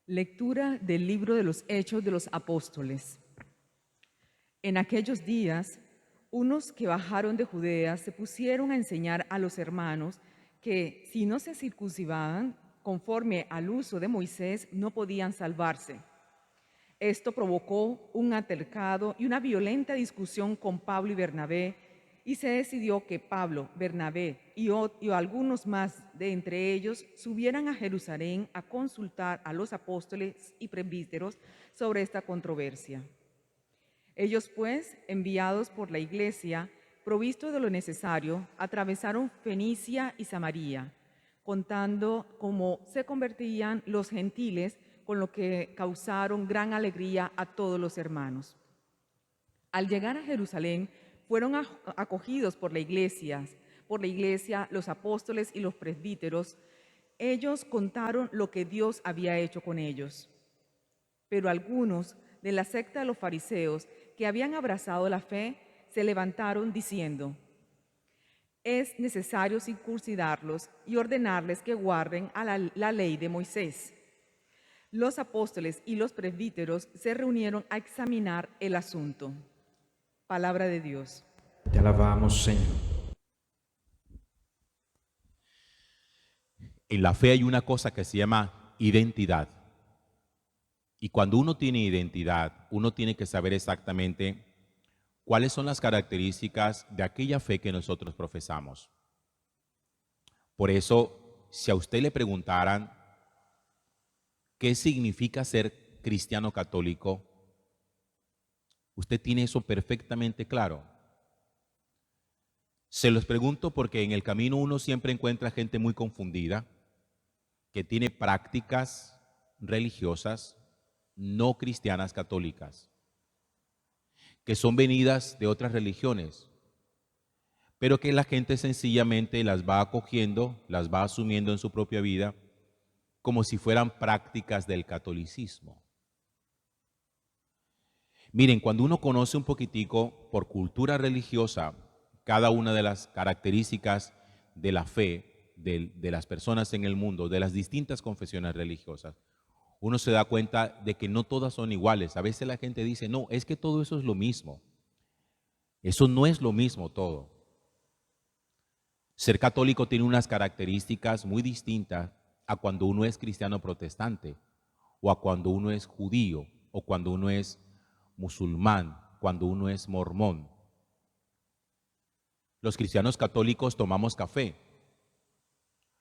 Lectura del libro de los Hechos de los Apóstoles. En aquellos días, unos que bajaron de Judea se pusieron a enseñar a los hermanos que si no se circuncidaban conforme al uso de Moisés, no podían salvarse. Esto provocó un altercado y una violenta discusión con Pablo y Bernabé, y se decidió que Pablo, Bernabé y algunos más de entre ellos subieran a Jerusalén a consultar a los apóstoles y presbíteros sobre esta controversia. Ellos, pues, enviados por la iglesia, provistos de lo necesario, atravesaron Fenicia y Samaria, contando cómo se convertían los gentiles, con lo que causaron gran alegría a todos los hermanos. Al llegar a Jerusalén, fueron acogidos por la iglesia, los apóstoles y los presbíteros. Ellos contaron lo que Dios había hecho con ellos. Pero algunos de la secta de los fariseos que habían abrazado la fe se levantaron diciendo: es necesario circuncidarlos y ordenarles que guarden la ley de Moisés. Los apóstoles y los presbíteros se reunieron a examinar el asunto. Palabra de Dios. Te alabamos, Señor. En la fe hay una cosa que se llama identidad. Y cuando uno tiene identidad, uno tiene que saber exactamente cuáles son las características de aquella fe que nosotros profesamos. Por eso, si a usted le preguntaran qué significa ser cristiano católico, usted tiene eso perfectamente claro. Se los pregunto porque en el camino uno siempre encuentra gente muy confundida, que tiene prácticas religiosas no cristianas católicas, que son venidas de otras religiones, pero que la gente sencillamente las va acogiendo, las va asumiendo en su propia vida como si fueran prácticas del catolicismo. Miren, cuando uno conoce un poquitico por cultura religiosa cada una de las características de la fe de las personas en el mundo, de las distintas confesiones religiosas, uno se da cuenta de que no todas son iguales. A veces la gente dice, no, es que todo eso es lo mismo. Eso no es lo mismo todo. Ser católico tiene unas características muy distintas a cuando uno es cristiano protestante, o a cuando uno es judío, o cuando uno es musulmán, cuando uno es mormón. Los cristianos católicos tomamos café,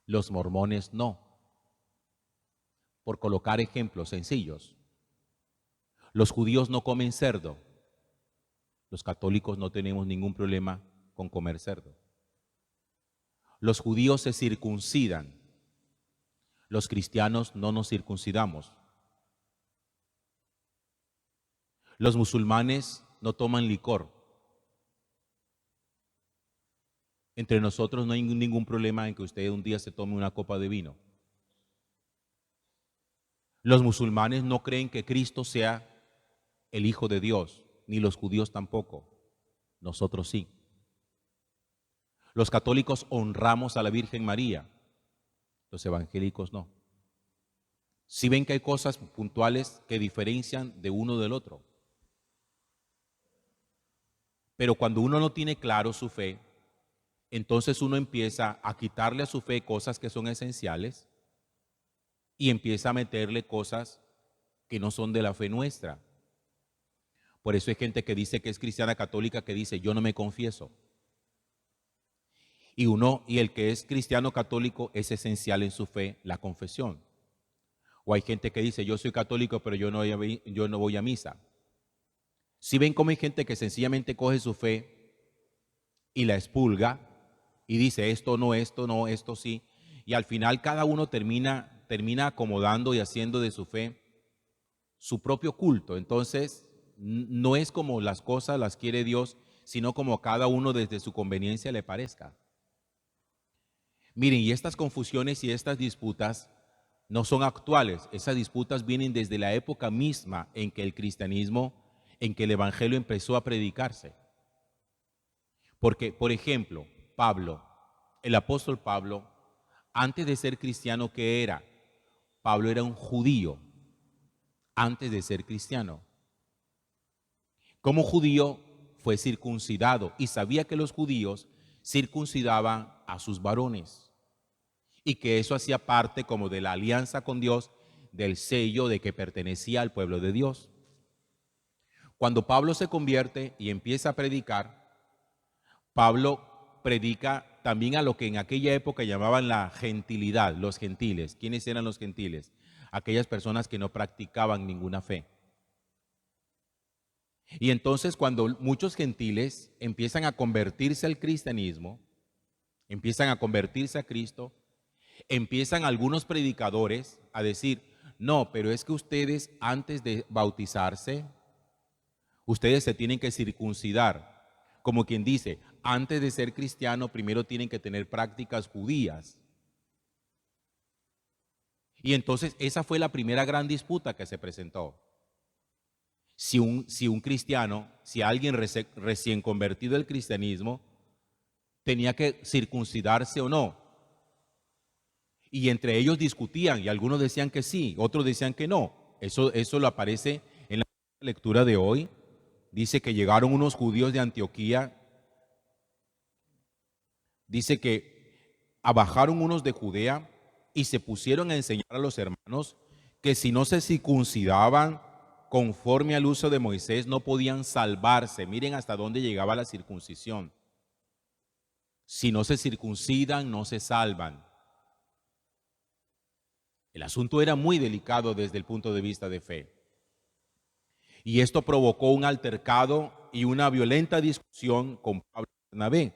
los mormones no. Por colocar ejemplos sencillos. Los judíos no comen cerdo. Los católicos no tenemos ningún problema con comer cerdo. Los judíos se circuncidan. Los cristianos no nos circuncidamos. Los musulmanes no toman licor. Entre nosotros no hay ningún problema en que usted un día se tome una copa de vino. Los musulmanes no creen que Cristo sea el Hijo de Dios, ni los judíos tampoco. Nosotros sí. Los católicos honramos a la Virgen María, los evangélicos no. Sí ven que hay cosas puntuales que diferencian de uno del otro. Pero cuando uno no tiene claro su fe, entonces uno empieza a quitarle a su fe cosas que son esenciales y empieza a meterle cosas que no son de la fe nuestra. Por eso hay gente que dice que es cristiana católica que dice, yo no me confieso. Y el que es cristiano católico es esencial en su fe la confesión. O hay gente que dice, yo soy católico, pero yo no voy a misa. Si ven cómo hay gente que sencillamente coge su fe y la expulga y dice, esto no, esto sí. Y al final cada uno termina acomodando y haciendo de su fe su propio culto. Entonces, no es como las cosas las quiere Dios, sino como cada uno desde su conveniencia le parezca. Miren, y estas confusiones y estas disputas no son actuales. Esas disputas vienen desde la época misma en que el cristianismo, en que el evangelio empezó a predicarse. Porque, por ejemplo, Pablo, el apóstol Pablo, antes de ser cristiano, ¿qué era? Pablo era un judío. antes de ser cristiano. Como judío fue circuncidado y sabía que los judíos circuncidaban a sus varones y que eso hacía parte como de la alianza con Dios, del sello de que pertenecía al pueblo de Dios. Cuando Pablo se convierte y empieza a predicar, Pablo predica también a lo que en aquella época llamaban la gentilidad, los gentiles. ¿Quiénes eran los gentiles? Aquellas personas que no practicaban ninguna fe. Y entonces cuando muchos gentiles empiezan a convertirse al cristianismo, empiezan a convertirse a Cristo, empiezan algunos predicadores a decir, no, pero es que ustedes antes de bautizarse, ustedes se tienen que circuncidar. Como quien dice, antes de ser cristiano, primero tienen que tener prácticas judías. Y entonces esa fue la primera gran disputa que se presentó. Si un cristiano, si alguien recién convertido al cristianismo, tenía que circuncidarse o no. Y entre ellos discutían y algunos decían que sí, otros decían que no. Eso lo aparece en la lectura de hoy. Dice que llegaron unos judíos de Antioquía. Dice que bajaron unos de Judea y se pusieron a enseñar a los hermanos que si no se circuncidaban conforme al uso de Moisés no podían salvarse. Miren hasta dónde llegaba la circuncisión. Si no se circuncidan, no se salvan. El asunto era muy delicado desde el punto de vista de fe. Y esto provocó un altercado y una violenta discusión con Pablo y Bernabé.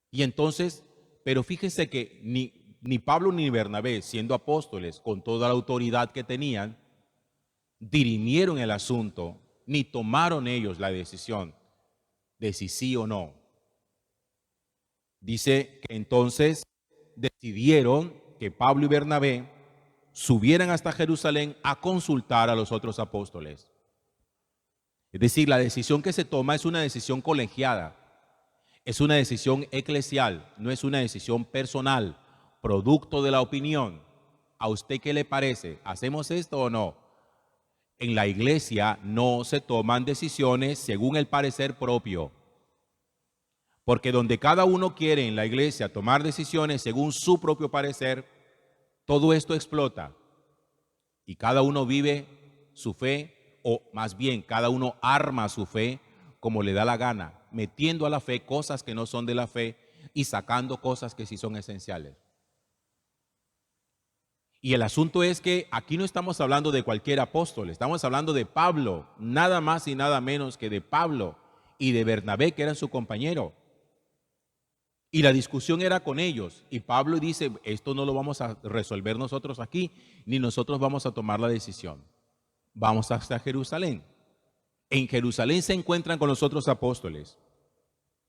Y entonces, pero fíjense que ni Pablo ni Bernabé, siendo apóstoles con toda la autoridad que tenían, dirimieron el asunto, ni tomaron ellos la decisión de si sí o no. Dice que entonces decidieron que Pablo y Bernabé subieran hasta Jerusalén a consultar a los otros apóstoles. Es decir, la decisión que se toma es una decisión colegiada, es una decisión eclesial, no es una decisión personal, producto de la opinión. ¿A usted qué le parece? ¿Hacemos esto o no? En la iglesia no se toman decisiones según el parecer propio. Porque donde cada uno quiere en la iglesia tomar decisiones según su propio parecer, todo esto explota. Y cada uno vive su fe, o más bien cada uno arma su fe como le da la gana, metiendo a la fe cosas que no son de la fe y sacando cosas que sí son esenciales. Y el asunto es que aquí no estamos hablando de cualquier apóstol, estamos hablando de Pablo, nada más y nada menos que de Pablo y de Bernabé, que eran su compañero. Y la discusión era con ellos. Y Pablo dice, esto no lo vamos a resolver nosotros aquí, ni nosotros vamos a tomar la decisión. Vamos hasta Jerusalén. En Jerusalén se encuentran con los otros apóstoles.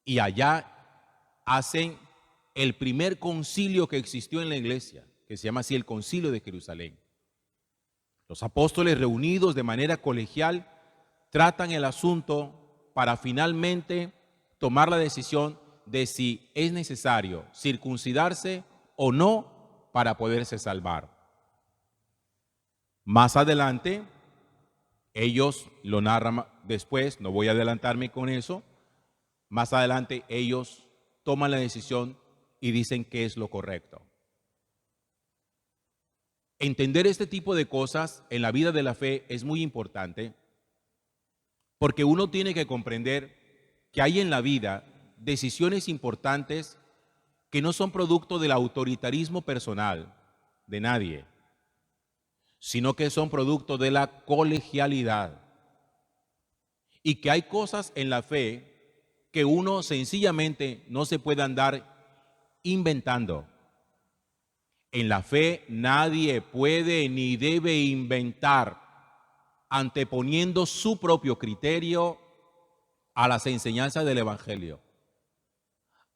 Y allá hacen el primer concilio que existió en la iglesia, que se llama así el Concilio de Jerusalén. Los apóstoles reunidos de manera colegial tratan el asunto para finalmente tomar la decisión de si es necesario circuncidarse o no para poderse salvar. Más adelante, ellos lo narran después, no voy a adelantarme con eso, más adelante ellos toman la decisión y dicen qué es lo correcto. Entender este tipo de cosas en la vida de la fe es muy importante porque uno tiene que comprender que hay en la vida decisiones importantes que no son producto del autoritarismo personal de nadie, sino que son producto de la colegialidad. Y que hay cosas en la fe que uno sencillamente no se puede andar inventando. En la fe nadie puede ni debe inventar, anteponiendo su propio criterio a las enseñanzas del Evangelio.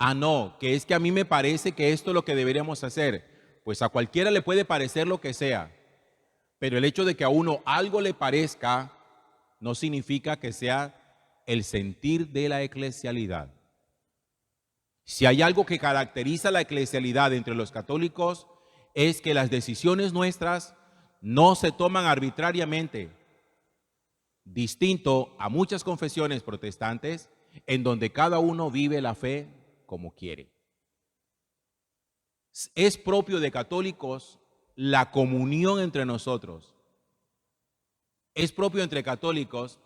Ah, no, que es que a mí me parece que esto es lo que deberíamos hacer. Pues a cualquiera le puede parecer lo que sea, pero el hecho de que a uno algo le parezca no significa que sea el sentir de la eclesialidad. Si hay algo que caracteriza la eclesialidad entre los católicos, es que las decisiones nuestras no se toman arbitrariamente, distinto a muchas confesiones protestantes en donde cada uno vive la fe como quiere. Es propio de católicos la comunión entre nosotros. Es propio entre católicos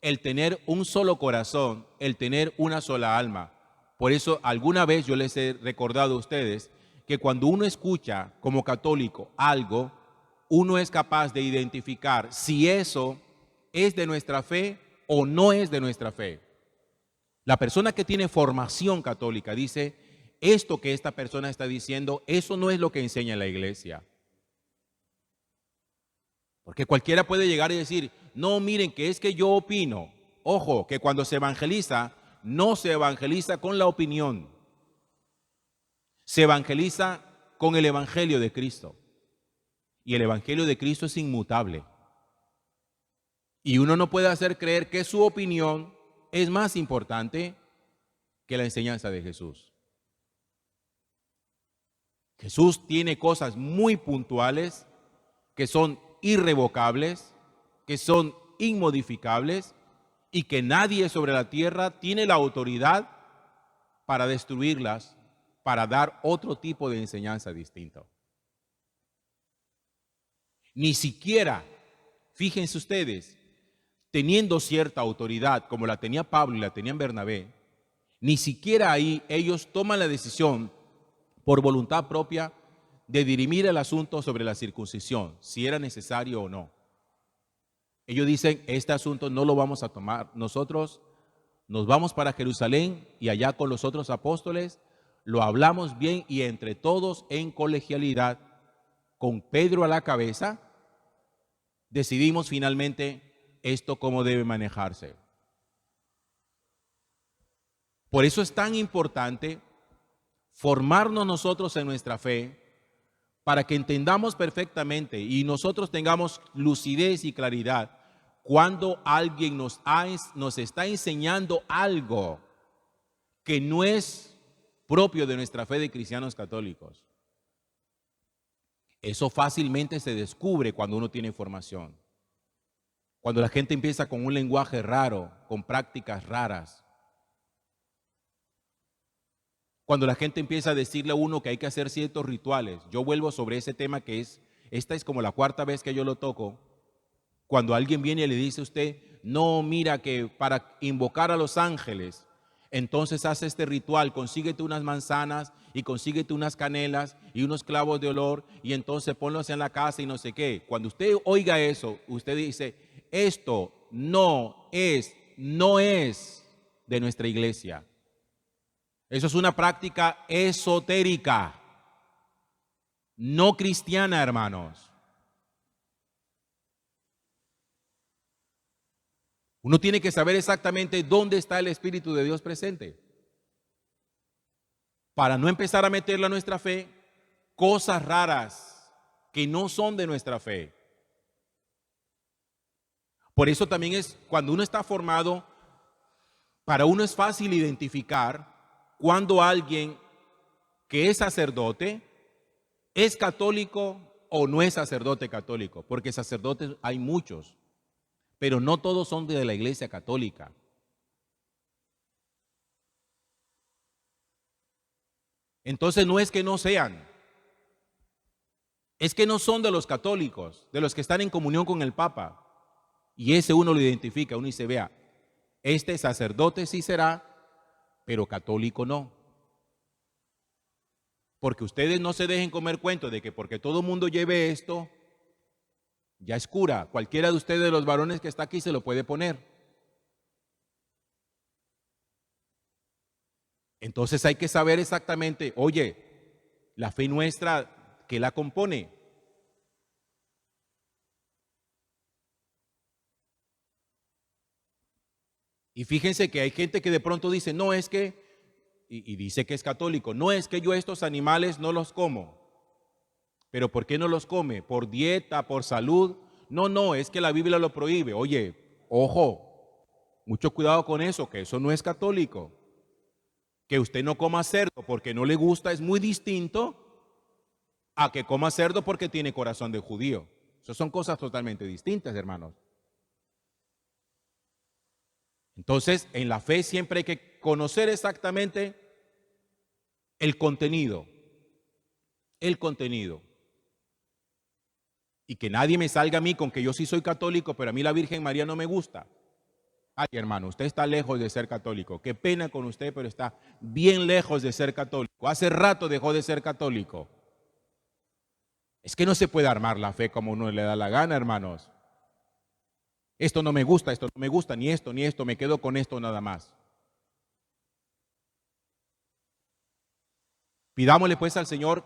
el tener un solo corazón, el tener una sola alma. Por eso alguna vez yo les he recordado a ustedes que cuando uno escucha como católico algo, uno es capaz de identificar si eso es de nuestra fe o no es de nuestra fe. La persona que tiene formación católica dice, esto que esta persona está diciendo, eso no es lo que enseña la iglesia. Porque cualquiera puede llegar y decir, no, miren, que es que yo opino. Ojo, que cuando se evangeliza, no se evangeliza con la opinión. Se evangeliza con el evangelio de Cristo. Y el evangelio de Cristo es inmutable. Y uno no puede hacer creer que su opinión es más importante que la enseñanza de Jesús. Jesús tiene cosas muy puntuales que son irrevocables, que son inmodificables y que nadie sobre la tierra tiene la autoridad para destruirlas, para dar otro tipo de enseñanza distinto. Ni siquiera, fíjense ustedes, teniendo cierta autoridad como la tenía Pablo y la tenían Bernabé, ni siquiera ahí ellos toman la decisión por voluntad propia de dirimir el asunto sobre la circuncisión, si era necesario o no. Ellos dicen, este asunto no lo vamos a tomar. Nosotros nos vamos para Jerusalén y allá con los otros apóstoles lo hablamos bien y entre todos en colegialidad, con Pedro a la cabeza, decidimos finalmente esto cómo debe manejarse. Por eso es tan importante formarnos nosotros en nuestra fe para que entendamos perfectamente y nosotros tengamos lucidez y claridad cuando alguien nos está enseñando algo que no es propio de nuestra fe de cristianos católicos. Eso fácilmente se descubre cuando uno tiene formación. Cuando la gente empieza con un lenguaje raro, con prácticas raras. Cuando la gente empieza a decirle a uno que hay que hacer ciertos rituales. Yo vuelvo sobre ese tema esta es como la cuarta vez que yo lo toco. Cuando alguien viene y le dice a usted, no, mira que para invocar a los ángeles, entonces hace este ritual, consíguete unas manzanas y consíguete unas canelas y unos clavos de olor y entonces ponlos en la casa y no sé qué. Cuando usted oiga eso, usted dice, esto no es de nuestra iglesia. Eso es una práctica esotérica, no cristiana, hermanos. Uno tiene que saber exactamente dónde está el Espíritu de Dios presente para no empezar a meterle a nuestra fe cosas raras que no son de nuestra fe. Por eso también es, cuando uno está formado, para uno es fácil identificar cuando alguien que es sacerdote es católico o no es sacerdote católico, porque sacerdotes hay muchos, pero no todos son de la Iglesia Católica. Entonces no es que no sean, es que no son de los católicos, de los que están en comunión con el Papa. Y ese uno lo identifica, uno dice, vea, este sacerdote sí será, pero católico no. Porque ustedes no se dejen comer cuento de que porque todo el mundo lleve esto, ya es cura. Cualquiera de ustedes, de los varones que está aquí, se lo puede poner. Entonces hay que saber exactamente, oye, la fe nuestra, ¿qué la compone? Y fíjense que hay gente que de pronto dice, no es que, y dice que es católico, no es que yo estos animales no los como. ¿Pero por qué no los come? ¿Por dieta? ¿Por salud? No, es que la Biblia lo prohíbe. Oye, ojo, mucho cuidado con eso, que eso no es católico. Que usted no coma cerdo porque no le gusta es muy distinto a que coma cerdo porque tiene corazón de judío. Eso son cosas totalmente distintas, hermanos. Entonces, en la fe siempre hay que conocer exactamente el contenido. El contenido. Y que nadie me salga a mí con que yo sí soy católico, pero a mí la Virgen María no me gusta. Ay, hermano, usted está lejos de ser católico. Qué pena con usted, pero está bien lejos de ser católico. Hace rato dejó de ser católico. Es que no se puede armar la fe como uno le da la gana, hermanos. Esto no me gusta, ni esto, me quedo con esto nada más. Pidámosle pues al Señor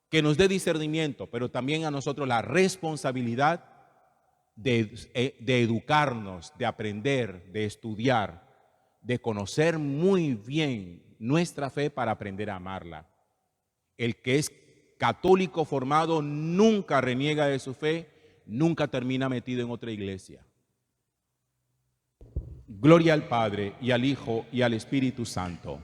que nos dé discernimiento, pero también a nosotros la responsabilidad de educarnos, de aprender, de estudiar, de conocer muy bien nuestra fe para aprender a amarla. El que es católico formado nunca reniega de su fe, nunca termina metido en otra iglesia. Gloria al Padre, y al Hijo, y al Espíritu Santo.